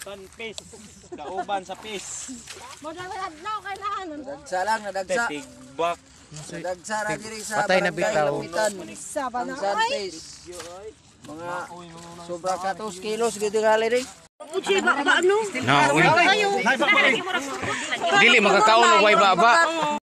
Tanpis. Kauban sa pis. Nadagsa lang, nadagsa. Tigbak. Nadagsa na diri sa Patay na bitaw. Ang Santis. Mga sobra ka 2 kilos gito gali rin. Na, uy. Dili makakaon og way baba.